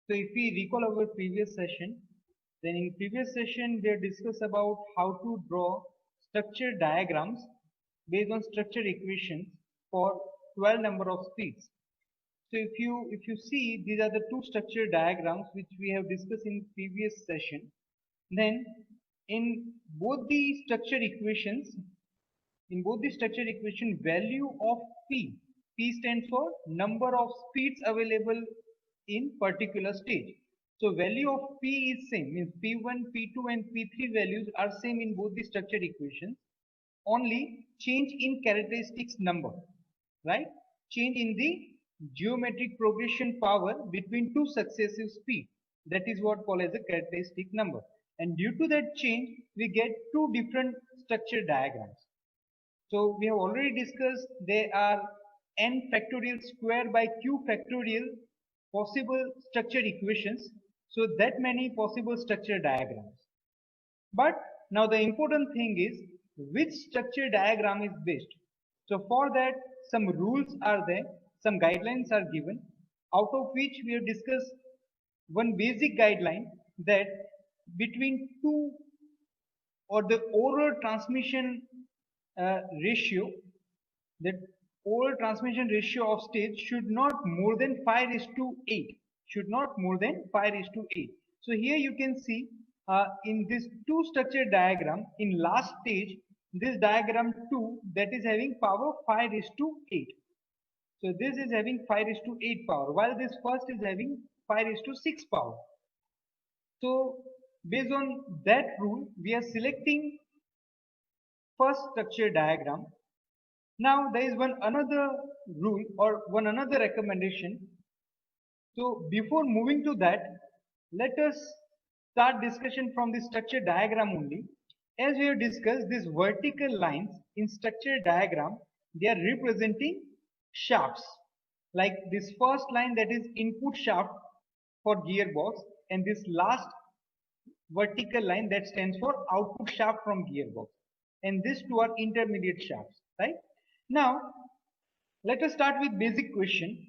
So if we recall our previous session, then in previous session we have discussed about how to draw structure diagrams based on structure equations for 12 number of speeds. So if you see, these are the two structure diagrams which we have discussed in previous session. Then in both the structure equations, value of P stands for number of speeds available in particular stage. So value of P is same, means P1, P2 and P3 values are same in both the structure equations. Only change in characteristics number, right? Change in the geometric progression power between two successive speeds. That is what called as a characteristic number. And due to that change, we get two different structure diagrams. So we have already discussed there are n factorial square by q factorial possible structure equations. So that many possible structure diagrams. But now the important thing is which structure diagram is best. So for that some rules are there, some guidelines are given, out of which we have discussed one basic guideline that between two or the oral transmission ratio, that oral transmission ratio of stage should not more than 5 is to 8, should not more than 5 is to 8. So here you can see in this two structure diagram, in last stage this diagram 2 that is having power 5 is to 8. So this is having 5 is to 8 power, while this first is having 5 is to 6 power. So based on that rule, we are selecting first structure diagram. Now there is one another rule or one another recommendation. So before moving to that, let us start discussion from the structure diagram only. As we have discussed, these vertical lines in structure diagram, they are representing shafts. Like this first line, that is input shaft for gearbox, and this last vertical line that stands for output shaft from gearbox, and these two are intermediate shafts, right? Now let us start with basic question.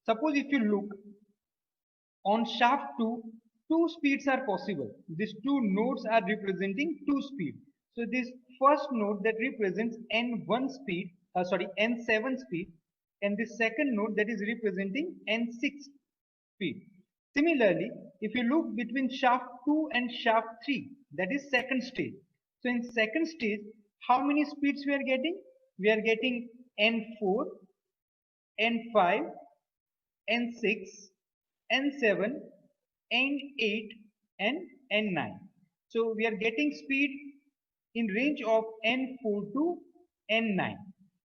Suppose if you look on shaft 2, two speeds are possible. These two nodes are representing two speed. So this first node that represents n1 speed, n7 speed, and the second node that is representing n6 speed. Similarly, if you look between shaft 2 and shaft 3, that is second stage. So in second stage, how many speeds we are getting? We are getting n4, n5, n6, n7, n8 and n9. So we are getting speed in range of n4 to n9.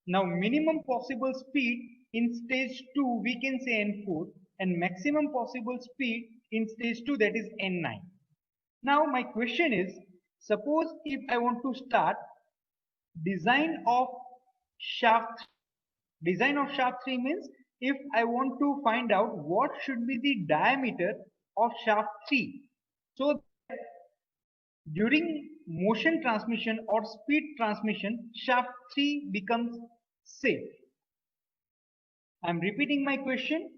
Now minimum possible speed in stage 2 we can say n4, and maximum possible speed in stage 2, that is n9. Now my question is, suppose if I want to start design of shaft. Design of shaft 3 means if I want to find out what should be the diameter of shaft 3, so during motion transmission or speed transmission shaft 3 becomes safe. I am repeating my question.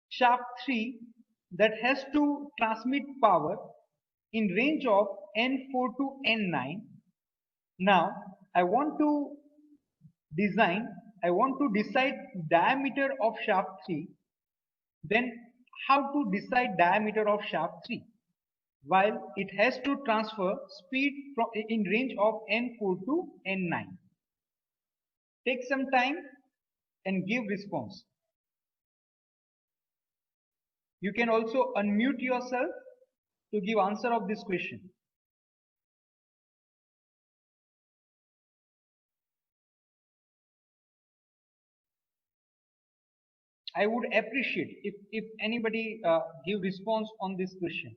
Shaft 3 that has to transmit power in range of n4 to n9. Now I want to design, I want to decide diameter of shaft 3. Then how to decide diameter of shaft 3? While it has to transfer speed from in range of n4 to n9. Take some time and give response. You can also unmute yourself to give answer of this question. I would appreciate if anybody give response on this question.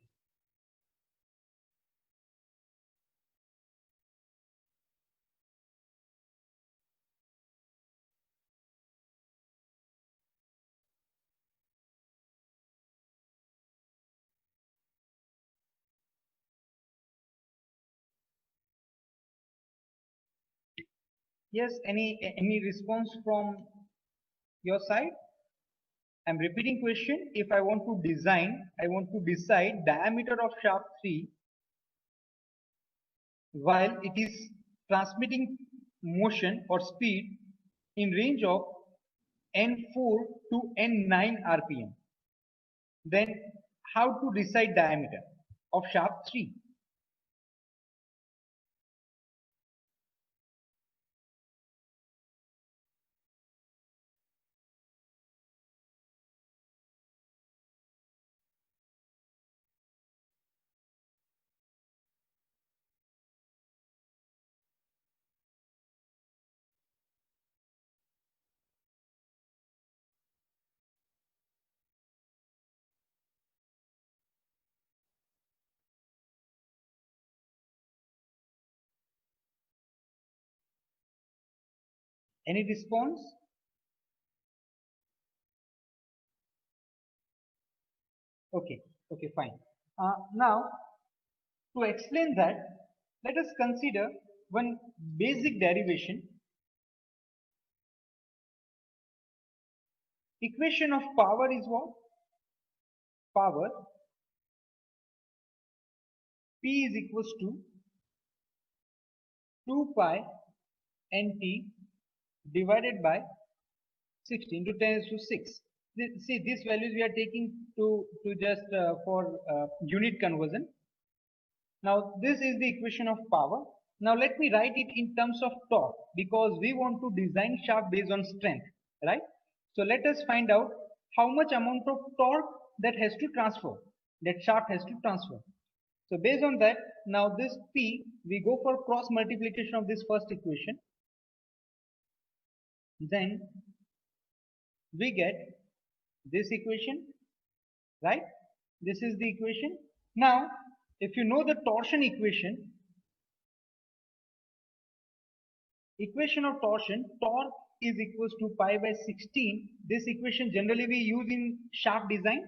Yes, any response from your side? I'm repeating question. If I want to decide diameter of shaft 3 while it is transmitting motion or speed in range of N4 to N9 RPM, then how to decide diameter of shaft 3? Any response? Okay, okay, fine. Now, to explain that, let us consider one basic derivation. Equation of power is what? Power P is equals to 2 pi nt divided by 60 into 10 raised to 6. See, these values we are taking to just for unit conversion. Now, this is the equation of power. Now, let me write it in terms of torque because we want to design shaft based on strength, right? So, let us find out how much amount of torque that has to transfer, that shaft has to transfer. So, based on that, now this P, we go for cross multiplication of this first equation. Then we get this equation, right? This is the equation. Now, if you know the torsion equation of torsion, torque is equals to pi by 16. This equation generally we use in shaft design.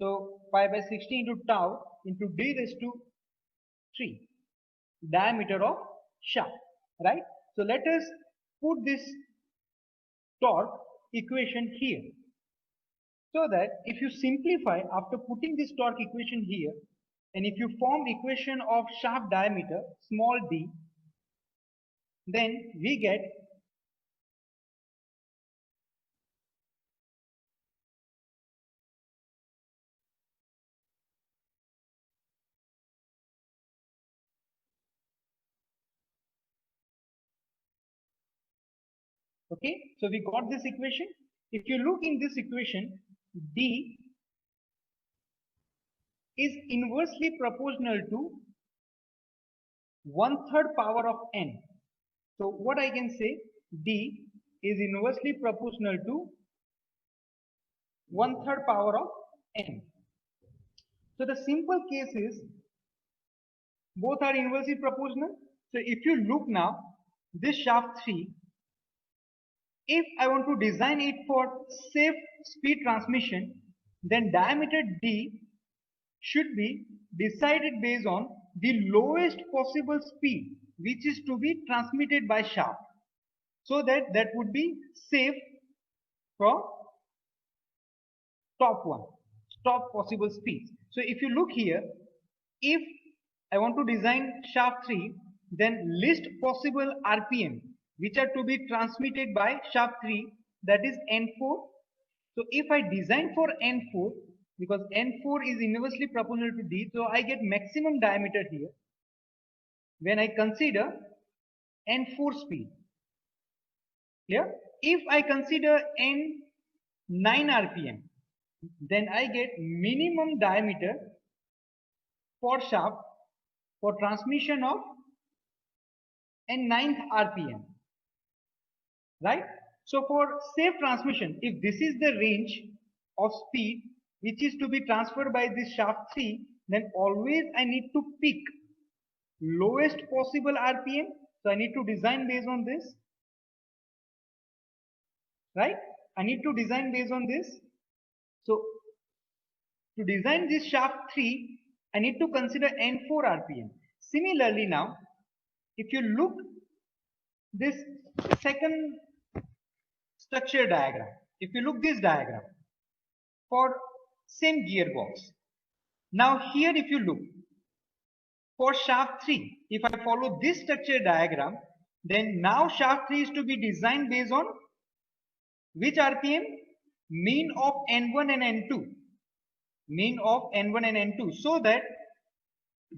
So pi by 16 into tau into d raised to 3 diameter of shaft, right? So let us put this torque equation here, so that if you simplify after putting this torque equation here, and if you form equation of shaft diameter small d, then we get okay. So we got this equation. If you look in this equation, d is inversely proportional to 1/3 power of n. So what I can say, d is inversely proportional to 1/3 power of n. So the simple case is both are inversely proportional. So if you look now, this shaft 3, if I want to design it for safe speed transmission, then diameter d should be decided based on the lowest possible speed which is to be transmitted by shaft, so that would be safe for top possible speeds. So if you look here, if I want to design shaft 3, then least possible RPM which are to be transmitted by shaft 3, that is N4. So if I design for N4, because N4 is inversely proportional to D, so I get maximum diameter here when I consider N4 speed. Clear? If I consider N9 RPM, then I get minimum diameter for shaft for transmission of N9th RPM, right? So for safe transmission, if this is the range of speed which is to be transferred by this shaft 3, then always I need to pick lowest possible RPM. So I need to design based on this, right? I need to design based on this. So to design this shaft 3, I need to consider N4 RPM. Similarly now, if you look this second structure diagram, if you look this diagram, for same gearbox. Now here if you look, for shaft 3, if I follow this structure diagram, then now shaft 3 is to be designed based on which RPM? Mean of N1 and N2. Mean of N1 and N2. So that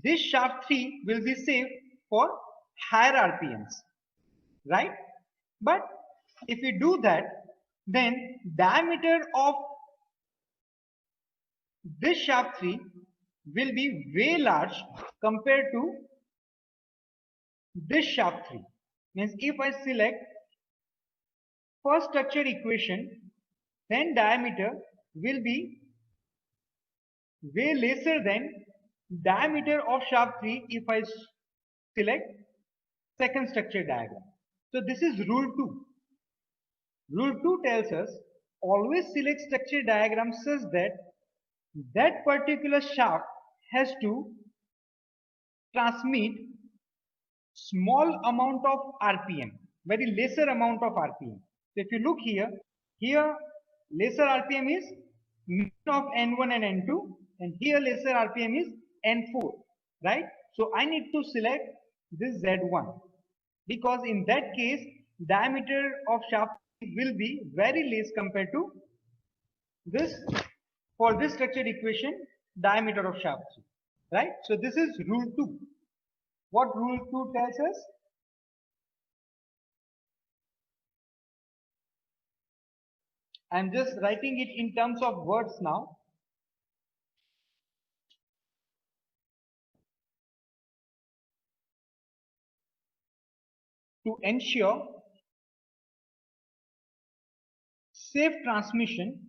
this shaft 3 will be safe for higher RPMs. Right? But if we do that, then diameter of this shaft 3 will be way large compared to this shaft 3. Means if I select first structure equation, then diameter will be way lesser than diameter of shaft 3 if I select second structure diagram. So this is rule 2. Rule 2 tells us always select structure diagram such that that particular shaft has to transmit small amount of RPM, very lesser amount of RPM. So if you look here, lesser RPM is mean of N1 and N2, and here lesser RPM is N4, right? So I need to select this Z1 because in that case diameter of shaft will be very less compared to this. For this structured equation, diameter of shaft 3, right? So this is rule 2. What rule 2 tells us? I'm just writing it in terms of words now. To ensure safe transmission,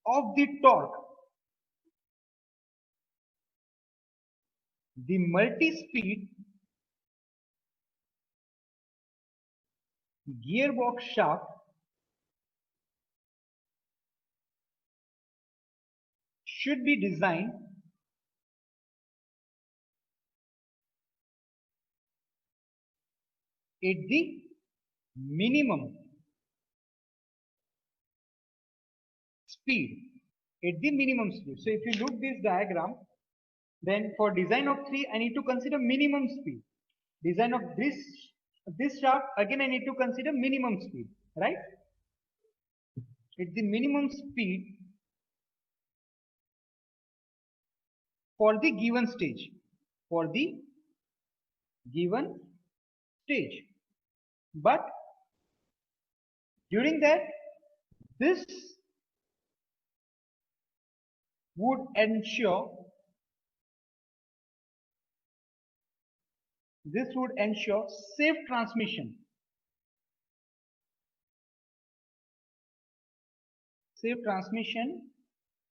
of the torque, the multi-speed gearbox shaft should be designed at the minimum speed. So if you look this diagram, then for design of 3, I need to consider minimum speed. Design of this shaft, again I need to consider minimum speed, right? It's the minimum speed for the given stage. But during that, this would ensure safe transmission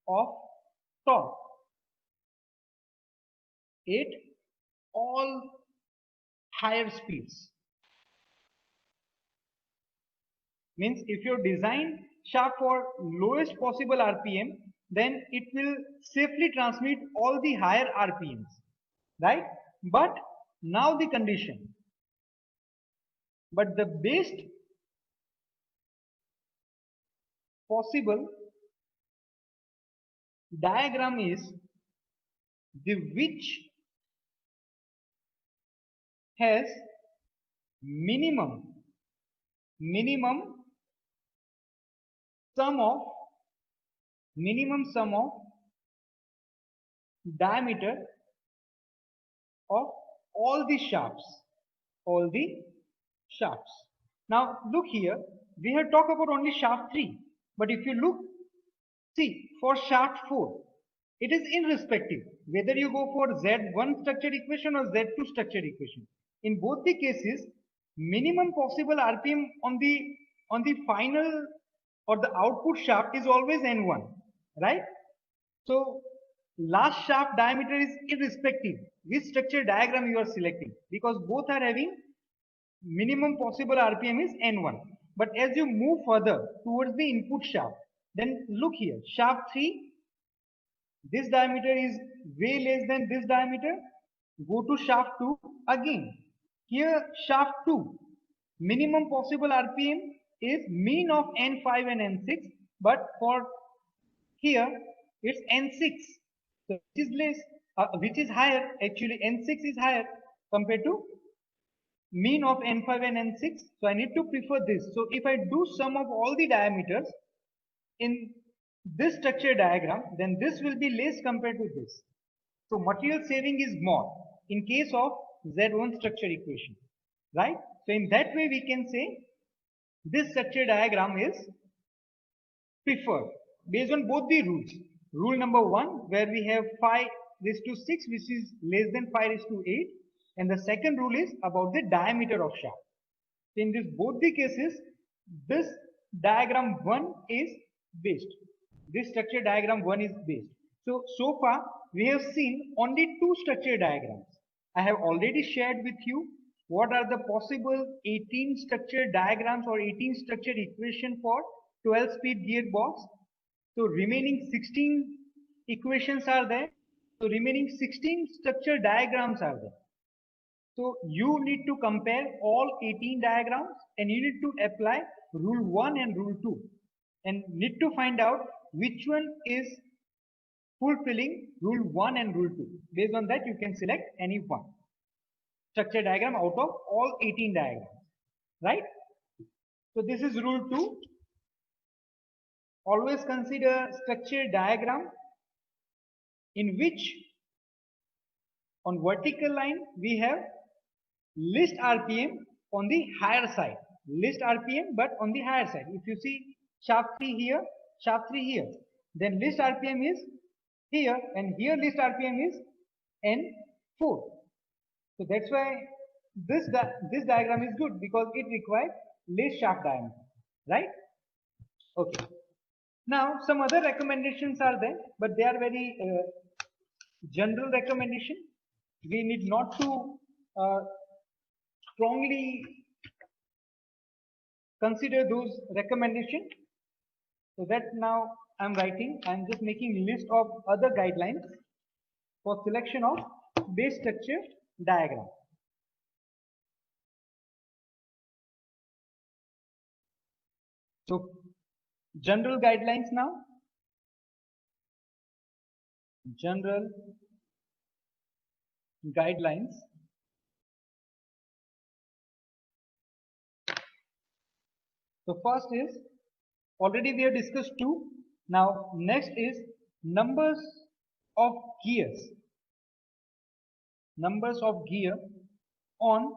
of torque at all higher speeds. Means if your design shaft for lowest possible RPM, then it will safely transmit all the higher RPMs, right? But now the condition, but the best possible diagram is the which has minimum sum of diameter of all the shafts. Now look here, we have talked about only shaft 3, but if you look, see, for shaft 4, it is irrespective whether you go for Z1 structure equation or Z2 structure equation. In both the cases, minimum possible RPM on the final or the output shaft is always N1, right? So last shaft diameter is irrespective which structure diagram you are selecting, because both are having minimum possible RPM is N1. But as you move further towards the input shaft, then look here, shaft 3, this diameter is way less than this diameter. Go to shaft 2 again. Here shaft 2, Minimum possible RPM is mean of N5 and N6, but for here it's N6, so which is less, which is higher. Actually, N6 is higher compared to mean of N5 and N6. So I need to prefer this. So if I do sum of all the diameters in this structure diagram, then this will be less compared to this. So material saving is more in case of Z1 structure equation, right? So in that way we can say this structure diagram is preferred based on both the rules. Rule number 1, where we have 5:6, which is less than 5:8, and the second rule is about the diameter of shaft. In this both the cases, this diagram 1 is based. This structure diagram 1 is based. So far we have seen only two structure diagrams. I have already shared with you what are the possible 18 structure diagrams or 18 structure equation for 12-speed gearbox. So remaining 16 equations are there. So remaining 16 structure diagrams are there. So you need to compare all 18 diagrams and you need to apply rule 1 and rule 2 and need to find out which one is fulfilling rule 1 and rule 2. Based on that, you can select any one structure diagram out of all 18 diagrams, right? So this is rule 2. Always consider structure diagram in which on vertical line we have least RPM on the higher side. Least RPM but on the higher side. If you see shaft 3 here, shaft 3 here, then least RPM is here and here least RPM is N4. So that's why this diagram is good because it requires least shaft diameter, right? Okay. Now some other recommendations are there, but they are very general recommendation. We need not to strongly consider those recommendations. So that now I'm writing, I'm just making list of other guidelines for selection of base structure diagram. So general guidelines now. General guidelines. So first is already we have discussed two. Now next is numbers of gears. Numbers of gear on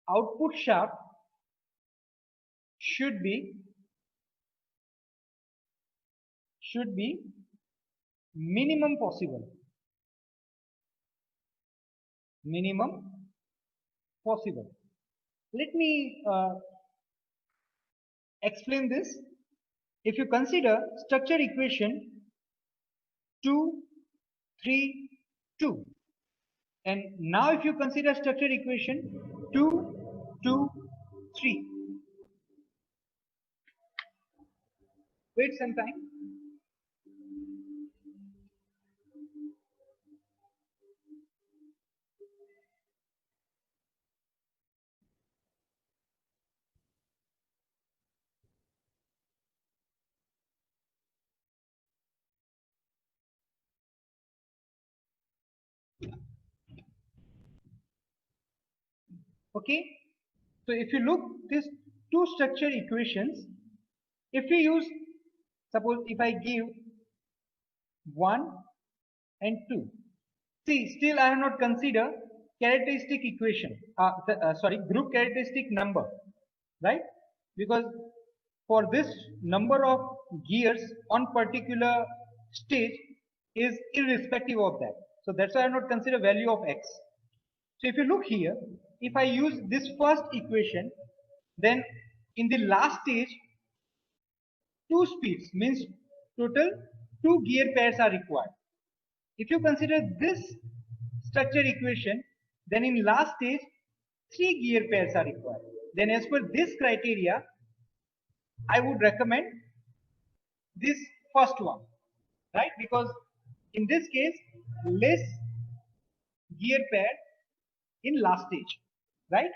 output shaft should be minimum possible. Minimum possible. Let me explain this. If you consider structure equation 2, 3, 2, and now if you consider structure equation 2, 2, 3, wait some time. Okay, so if you look these two structure equations, if we use, suppose if I give 1 and 2, see still I have not considered characteristic equation, group characteristic number, right? Because for this number of gears on particular stage is irrespective of that. So that's why I have not considered value of x. So if you look here, if I use this first equation, then in the last stage, two speeds means total two gear pairs are required. If you consider this structure equation, then in last stage, 3 gear pairs are required. Then as per this criteria, I would recommend this first one, right? Because in this case, less gear pair in last stage, right?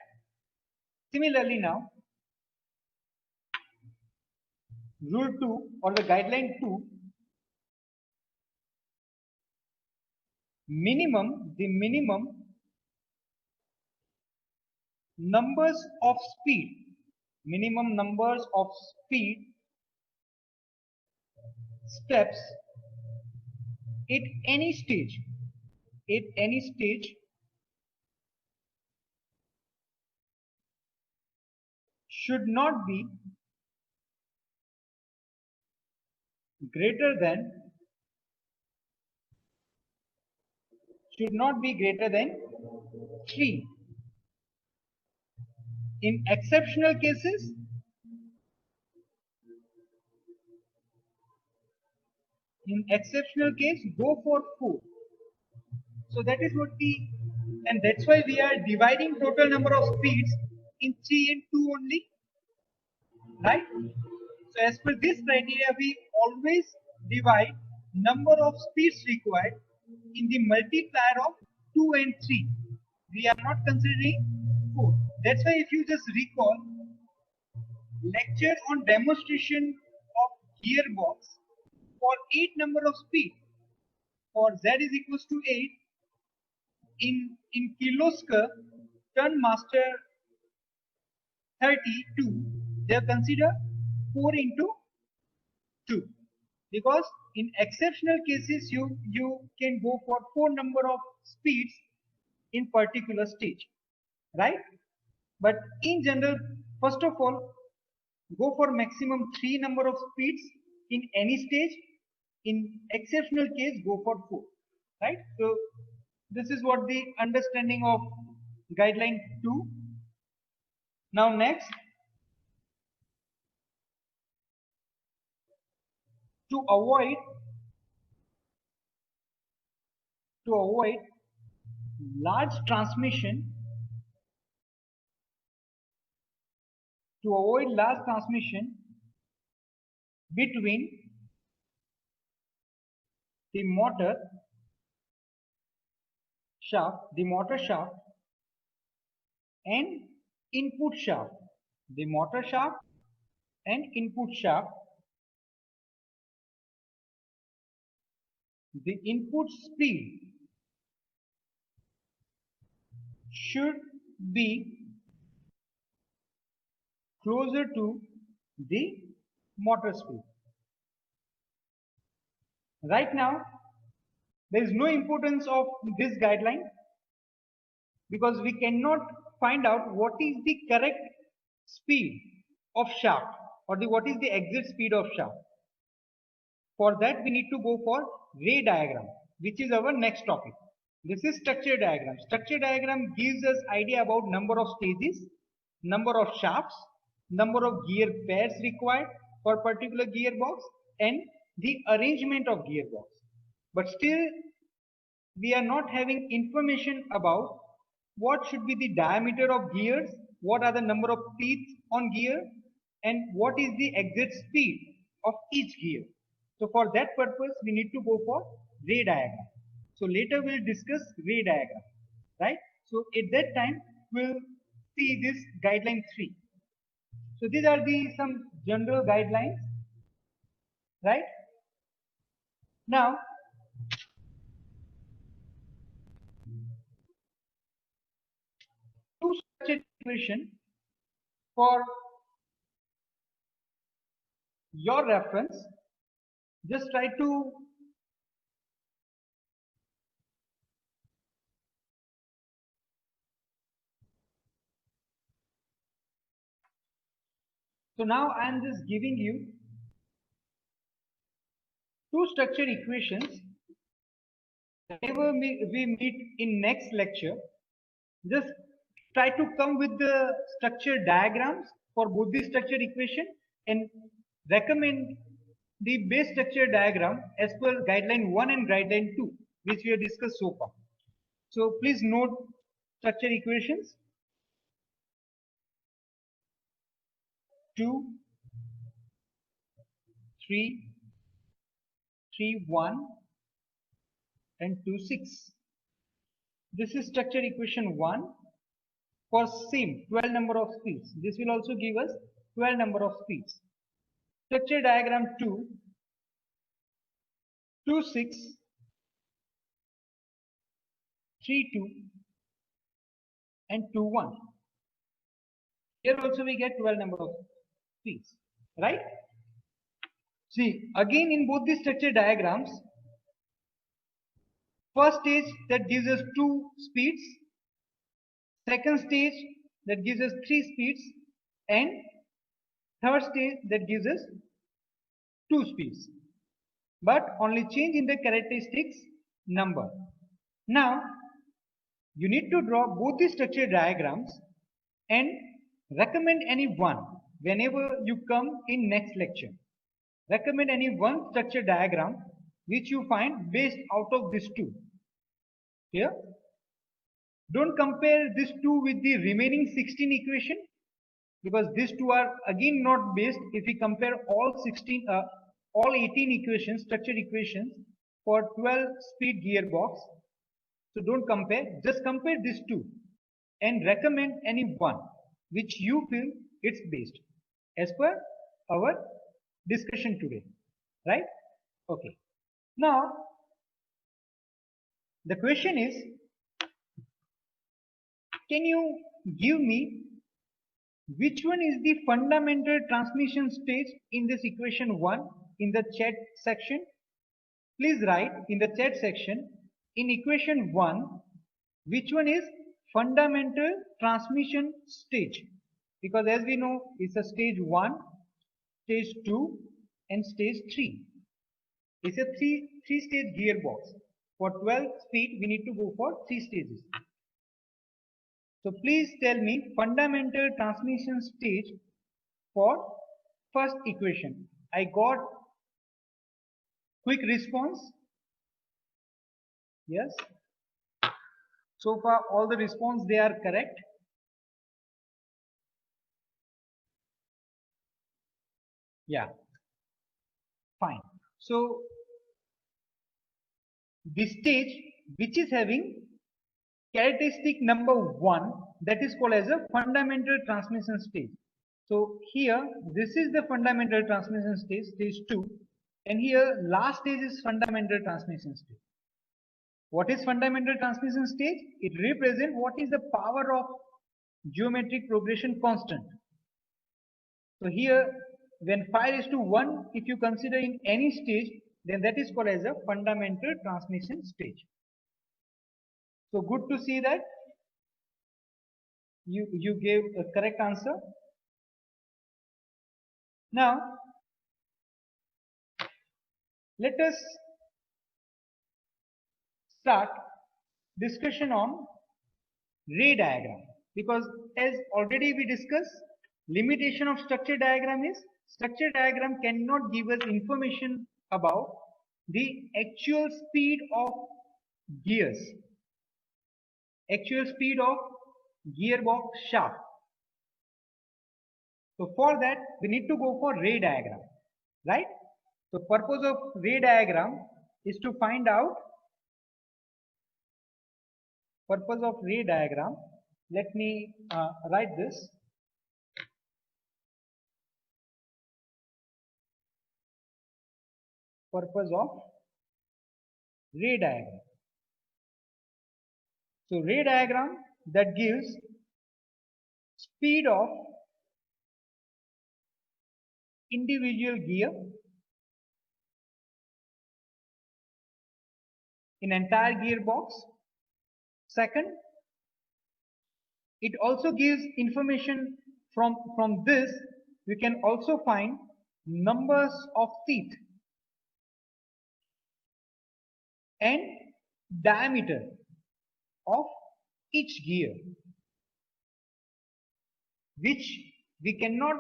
Similarly now, rule 2 or the guideline 2, the minimum numbers of speed, steps at any stage, at any stage should not be greater than 3. In exceptional cases, go for 4. So that is what and that's why we are dividing total number of speeds in 3 and 2 only, right? So as per this criteria, we always divide number of speeds required in the multiplier of 2 and 3. We are not considering 4. That's why if you just recall lecture on demonstration of gearbox for 8 number of speed, for z is equals to 8, in kilosquare turn master 32, they have considered 4 into 2, because in exceptional cases you can go for 4 number of speeds in particular stage, right? But in general, first of all, go for maximum 3 number of speeds in any stage. In exceptional case, go for 4, right? So this is what the understanding of guideline 2. Now next, to avoid large transmission, between the motor shaft and input shaft, the input speed should be closer to the motor speed. Right now, there is no importance of this guideline because we cannot find out what is the correct speed of shaft or what is the exit speed of shaft. For that, we need to go for ray diagram, which is our next topic. This is structure diagram. Structure diagram gives us idea about number of stages, number of shafts, number of gear pairs required for particular gearbox, and the arrangement of gearbox. But still, we are not having information about what should be the diameter of gears, what are the number of teeth on gear, and what is the exit speed of each gear. So for that purpose, we need to go for ray diagram. So later we'll discuss ray diagram, right? So at that time, we'll see this guideline 3. So these are the some general guidelines, right? Now, two structure equation for your reference. Just try to so now I am just giving you two structure equations. Whenever we meet in next lecture, just try to come with the structure diagrams for both the structure equation and recommend the base structure diagram as per guideline 1 and guideline 2, which we have discussed so far. So please note structure equations 2, 3, 3, 1 and 2, 6. This is structure equation 1 for same 12 number of speeds. This will also give us 12 number of speeds. Structure diagram 2, 2, 6, 3, 2 and 2, 1. Here also we get 12 number of speeds, right? See, again in both the structure diagrams, first stage that gives us 2 speeds, second stage that gives us 3 speeds, and third stage that gives us 2 speeds, but only change in the characteristics number. Now you need to draw both the structure diagrams and recommend any one whenever you come in next lecture. Recommend any one structure diagram which you find based out of these two. Here, don't compare these two with the remaining 16 equation, because these two are again not based if we compare all 18 equations, structure equations for 12 speed gearbox. So don't compare, just compare these two and recommend any one which you feel it's based as per our discussion today, right? Okay. Now the question is, can you give me which one is the fundamental transmission stage in this equation 1 in the chat section? Please write in the chat section, in equation 1, which one is fundamental transmission stage? Because as we know, it's a stage 1, stage 2 and stage 3. It's a three stage gearbox. For 12 speed, we need to go for 3 stages. So please tell me fundamental transmission stage for first equation. I got quick response. Yes. So far all the response they are correct. Yeah. Fine. So this stage which is having characteristic number 1, that is called as a fundamental transmission stage. So here this is the fundamental transmission stage, stage 2, and here last stage is fundamental transmission stage. What is fundamental transmission stage? It represents what is the power of geometric progression constant. So here when 5:1, if you consider in any stage, then that is called as a fundamental transmission stage. So good to see that you gave a correct answer. Now let us start discussion on ray diagram, because as already we discussed, limitation of structure diagram is structure diagram cannot give us information about the actual speed of gears, actual speed of gearbox shaft. So for that we need to go for ray diagram, right? So purpose of ray diagram is to find out purpose of ray diagram. Let me write this. Purpose of ray diagram. So ray diagram that gives speed of individual gear in entire gearbox. Second, it also gives information from this. We can also find numbers of teeth and diameter of each gear, which we cannot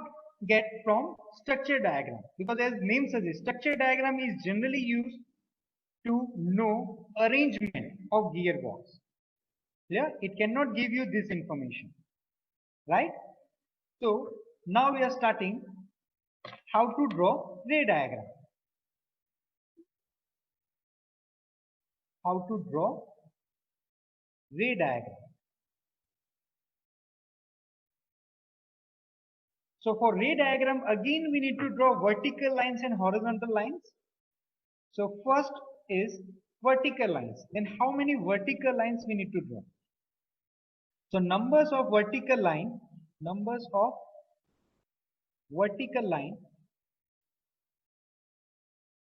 get from structure diagram, because as name suggests, structure diagram is generally used to know arrangement of gearbox. Yeah, it cannot give you this information, right? So now we are starting how to draw ray diagram. How to draw ray diagram. So for ray diagram, again we need to draw vertical lines and horizontal lines. So first is vertical lines. Then how many vertical lines we need to draw? So numbers of vertical line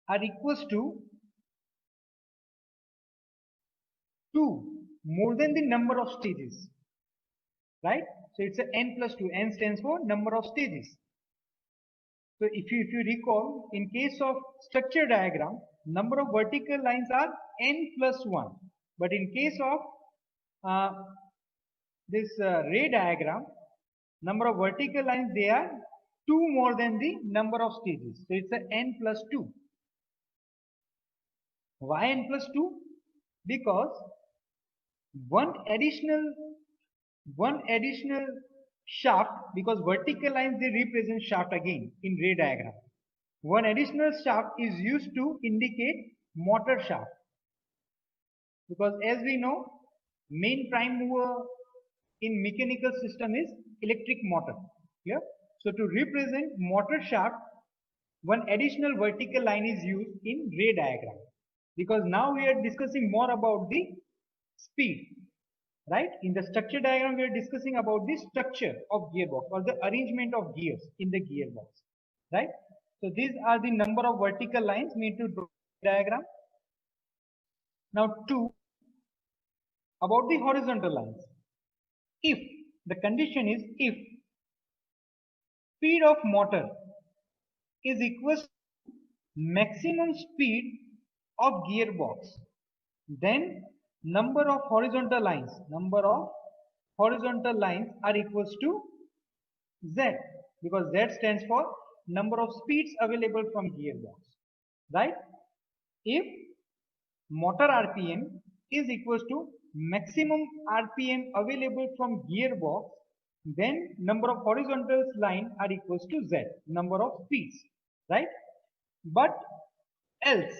are equals to 2 more than the number of stages, right? So it's a n plus 2. N stands for number of stages. So if you recall, in case of structure diagram, number of vertical lines are n plus 1. But in case of this ray diagram, number of vertical lines, they are 2 more than the number of stages. So it's a n plus 2. Why n plus 2? Because one additional shaft, because vertical lines they represent shaft again in ray diagram. One additional shaft is used to indicate motor shaft, because as we know, main prime mover in mechanical system is electric motor. Yeah. So to represent motor shaft, one additional vertical line is used in ray diagram, because now we are discussing more about the speed. Right? In the structure diagram, we are discussing about the structure of gearbox or the arrangement of gears in the gearbox. Right? So these are the number of vertical lines we need to draw diagram. Now 2, about the horizontal lines. If the condition is if speed of motor is equal to maximum speed of gearbox, then number of horizontal lines are equals to Z, because Z stands for number of speeds available from gearbox, right? If motor RPM is equals to maximum RPM available from gearbox, then number of horizontal lines are equals to Z, number of speeds, right? But else,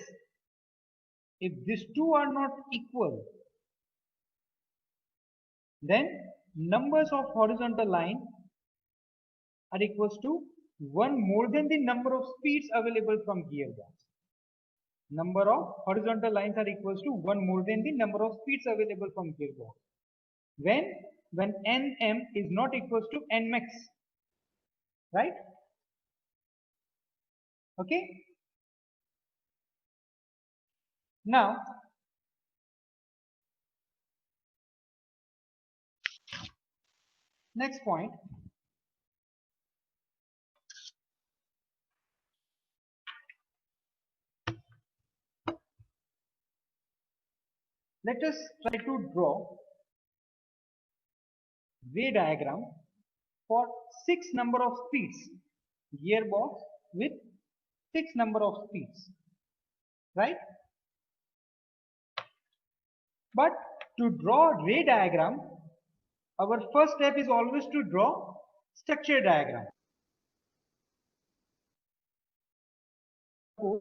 if these two are not equal, then numbers of horizontal line are equals to 1 more than the number of speeds available from gearbox. Number of horizontal lines are equals to 1 more than the number of speeds available from gearbox. When Nm is not equals to Nmax, right? Okay. Now, next point. Let us try to draw ray diagram for 6 number of speeds, gearbox with 6 number of speeds, right? But to draw ray diagram, our first step is always to draw structure diagram. Suppose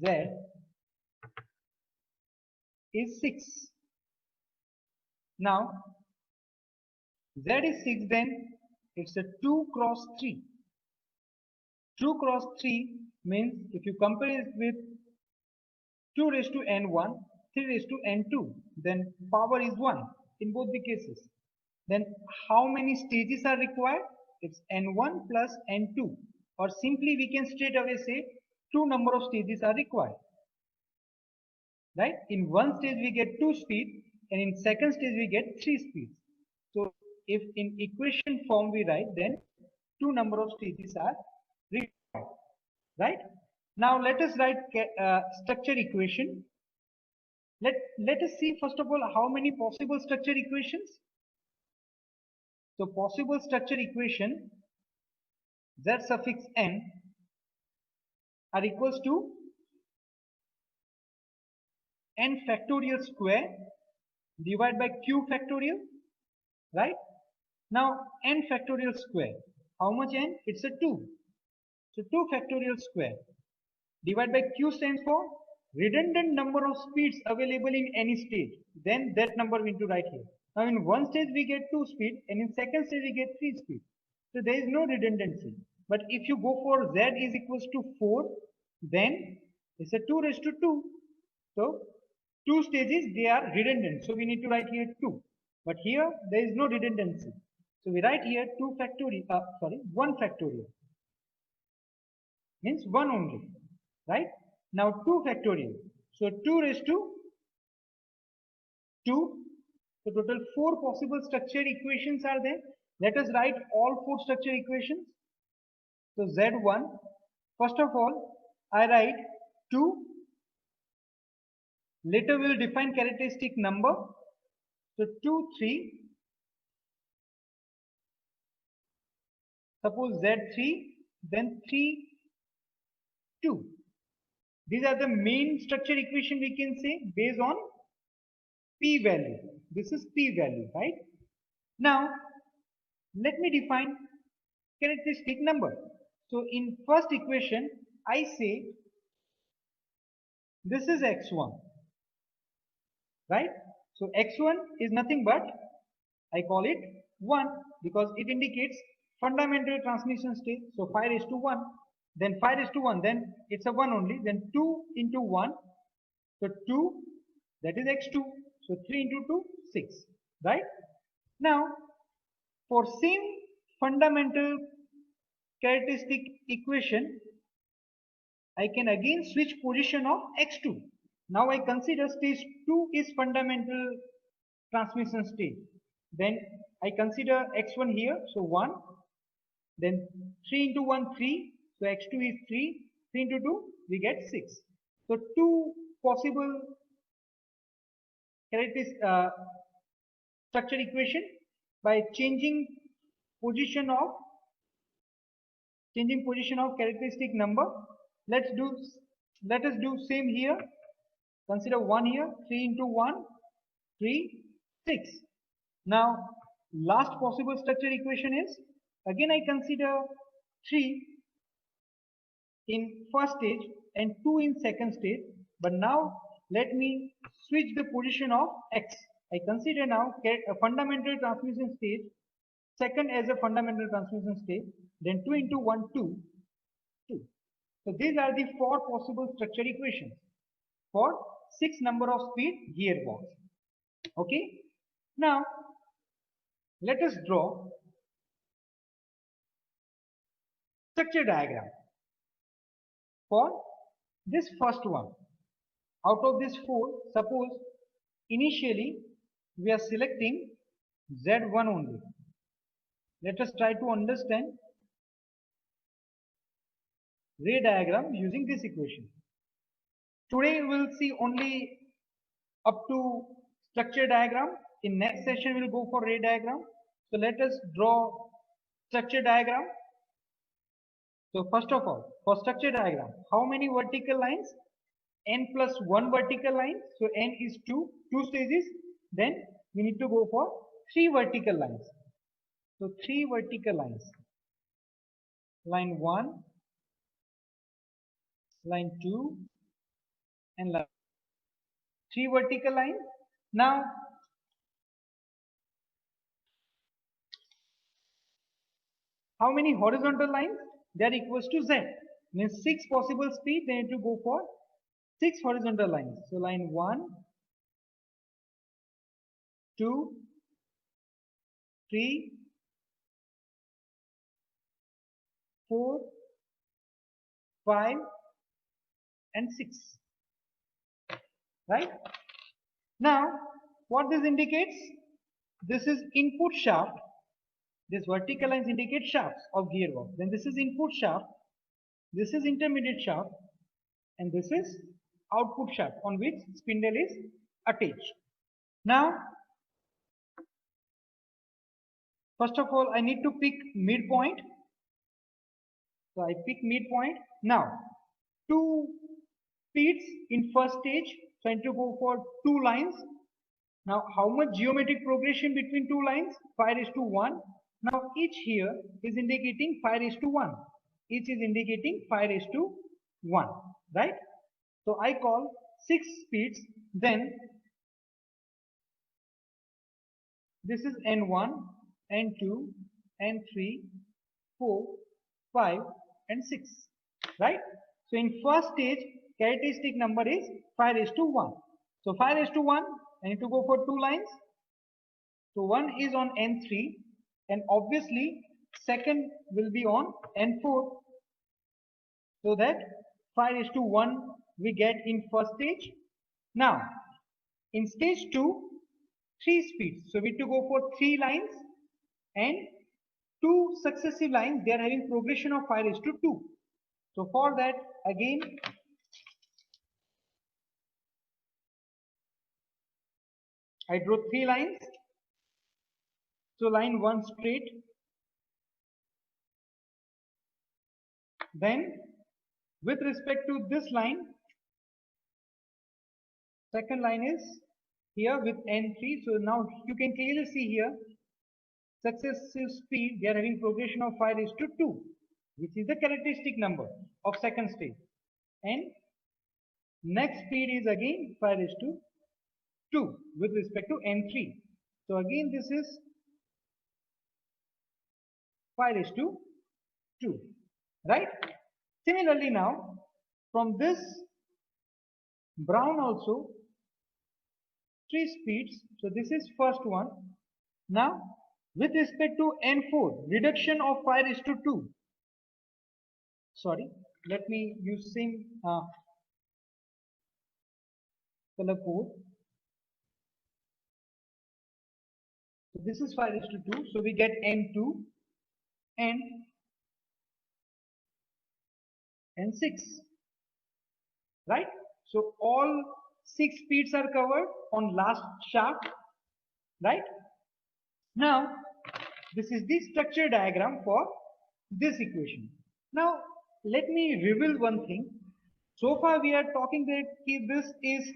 Z is 6. Now Z is 6, then it's a 2 cross 3. 2 cross 3 means if you compare it with 2 raised to n1, 3 raised to n2, then power is 1 in both the cases. Then how many stages are required? It's n1 plus n2, or simply we can straight away say 2 number of stages are required. Right? In one stage we get 2 speed, and in second stage we get 3 speeds. So if in equation form we write, then 2 number of stages are required. Right? Now let us write structure equation. Let us see first of all how many possible structure equations. So possible structure equation Z suffix n are equals to n factorial square divided by q factorial, right? Now n factorial square, how much n? It's a 2. So 2 factorial square divided by q stands for redundant number of speeds available in any stage. Then that number we need to write here. Now in one stage we get 2 speed, and in second stage we get 3 speed. So there is no redundancy. But if you go for z is equals to 4, then it's a 2 raised to 2. So two stages, they are redundant. So we need to write here 2. But here there is no redundancy. So we write here 2 factorial, 1 factorial. Means 1 only. Right? Now 2 factorial. So 2 raised to 2. So total 4 possible structure equations are there. Let us write all 4 structure equations. So Z1, first of all, I write 2. Later we will define characteristic number. So 2, 3. Suppose Z3, then 3, 2. These are the main structure equation we can say based on P value. This is P value, right? Now, let me define characteristic number. So in first equation, I say this is x1, right? So x1 is nothing but I call it 1 because it indicates fundamental transmission state. So 5 raised to 1, then 5 raised to 1, then it's a 1 only, then 2 into 1. So 2, that is x2. So 3 into 2, 6, right? Now, for same fundamental characteristic equation, I can again switch position of x2. Now I consider stage 2 is fundamental transmission state. Then I consider x1 here, so 1. Then 3 into 1, 3. So x2 is 3. 3 into 2, we get 6. So two possible characteristic structure equation by changing position of characteristic number. Let us do same here. Consider 1 here, 3 into 1, 3, 6. Now, last possible structure equation is, again I consider 3 in first stage and 2 in second stage. But now, let me switch the position of x. I consider now a fundamental transmission stage, second as a fundamental transmission stage, then 2 into 1, 2, 2. So these are the 4 possible structure equations for 6 number of speed gearbox. Okay. Now, let us draw structure diagram for this first one. Out of this 4, suppose initially we are selecting Z1 only. Let us try to understand ray diagram using this equation. Today we will see only up to structure diagram. In next session we will go for ray diagram. So let us draw structure diagram. So first of all, for structure diagram, how many vertical lines? N plus 1 vertical line. So N is 2 stages. Then we need to go for 3 vertical lines. So 3 vertical lines. Line 1, line 2, and line 3 vertical lines. Now, how many horizontal lines? That equals to Z. Means 6 possible speed, they need to go for 6 horizontal lines. So line 1, 2, 3, 4, 5, and 6. Right? Now, what this indicates? This is input shaft. This vertical lines indicate shafts of gearbox. Then this is input shaft. This is intermediate shaft. And this is output shaft on which spindle is attached. Now, first of all, I need to pick midpoint. So I pick midpoint. Now, 2 speeds in first stage. So I need to go for 2 lines. Now, how much geometric progression between 2 lines? 5 is to 1. Now, each here is indicating 5 is to 1. Each is indicating 5 is to 1. Right? So I call 6 speeds. Then this is N1, N2, N3, 4, 5 and 6, right? So in first stage, characteristic number is 5 raised to 1. So 5 raised to 1, I need to go for 2 lines. So one is on N3 and obviously second will be on N4. So that 5 raised to 1 we get in first stage. Now in stage 2, 3 speeds. So we need to go for 3 lines and 2 successive lines. They are having progression of 5 raised to 2. So for that again I draw 3 lines. So line 1 straight. Then with respect to this line, second line is here with N3. So now you can clearly see here successive speed, they are having progression of 5 raised to 2, which is the characteristic number of second stage. And next speed is again 5 raised to 2 with respect to N3. So again this is 5 raised to 2, right? Similarly now from this brown also 3 speeds. So this is first one. Now with respect to N4, reduction of 5 raised to 2. Sorry, let me use same color code. So this is 5 raised to 2. So we get N2 and N6, right? So all 6 speeds are covered on last shaft, right? Now this is the structure diagram for this equation. Now let me reveal one thing. So far we are talking that this is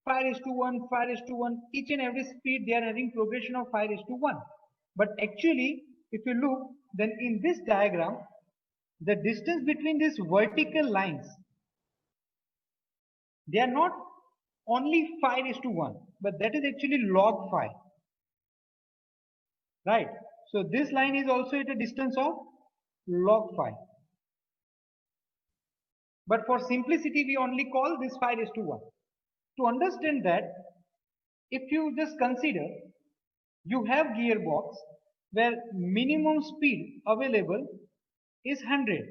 5 raised to 1, 5 raised to 1, each and every speed they are having progression of 5 raised to 1. But actually if you look, then in this diagram the distance between these vertical lines, they are not only 5 raised to 1, but that is actually log 5, right? So this line is also at a distance of log 5. But for simplicity, we only call this 5 raised to 1. To understand that, if you just consider, you have gearbox where minimum speed available is 100.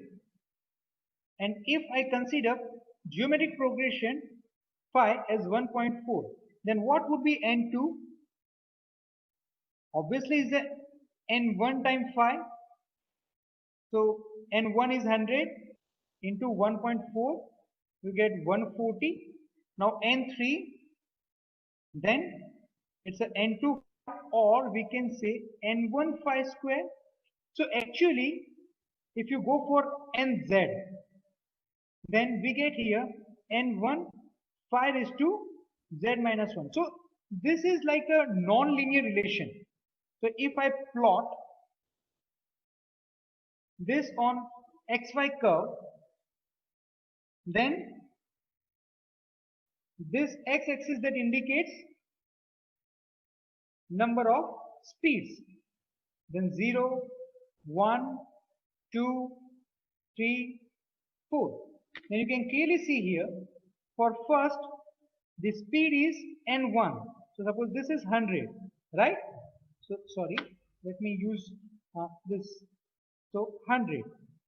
And if I consider geometric progression phi as 1.4, then what would be N2? Obviously is the N1 times phi. So N1 is 100 into 1.4, you get 140. Now N3, then it's a N2 or we can say N1 phi square. So actually, if you go for NZ, then we get here N1 phi raised to Z minus 1. So this is like a non-linear relation. So if I plot this on XY curve, then this x-axis that indicates number of speeds, then 0, 1, 2, 3, 4. Then you can clearly see here for first the speed is n1. So suppose this is 100, right? So sorry, let me use this. So 100,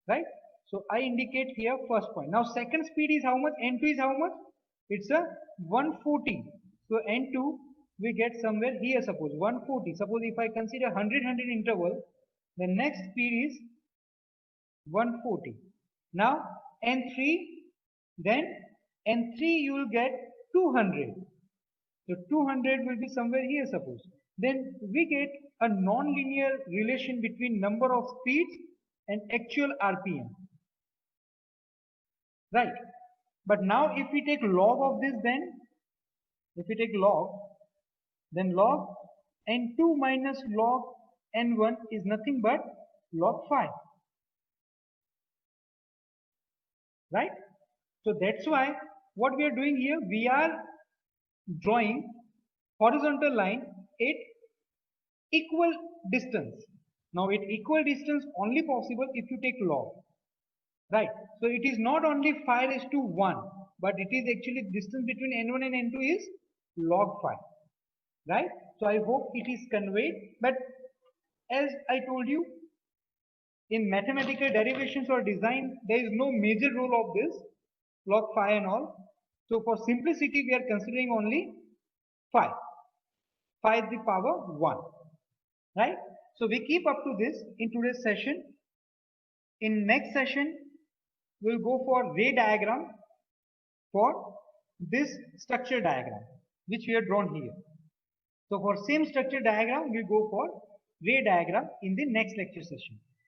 right? So I indicate here first point. Now second speed is how much? N2 is how much? It's a 140. So N2 we get somewhere here, suppose 140. Suppose if I consider 100 interval, the next speed is 140. Now N3, then N3 you will get 200. So 200 will be somewhere here, suppose. Then we get a non-linear relation between number of speeds and actual RPM. Right. But now if we take log of this, then if we take log, then log N2 minus log N1 is nothing but log 5. Right. So that's why what we are doing here, we are drawing horizontal line at equal distance. Now it equal distance only possible if you take log, right? So it is not only 5:1, but it is actually distance between n1 and n2 is log 5, right? So I hope it is conveyed, but as I told you, in mathematical derivations or design, there is no major role of this log 5 and all. So for simplicity, we are considering only 5, 5 to the power 1, right? So we keep up to this in today's session. In next session, we'll go for ray diagram for this structure diagram, which we have drawn here. So for same structure diagram, we'll go for ray diagram in the next lecture session.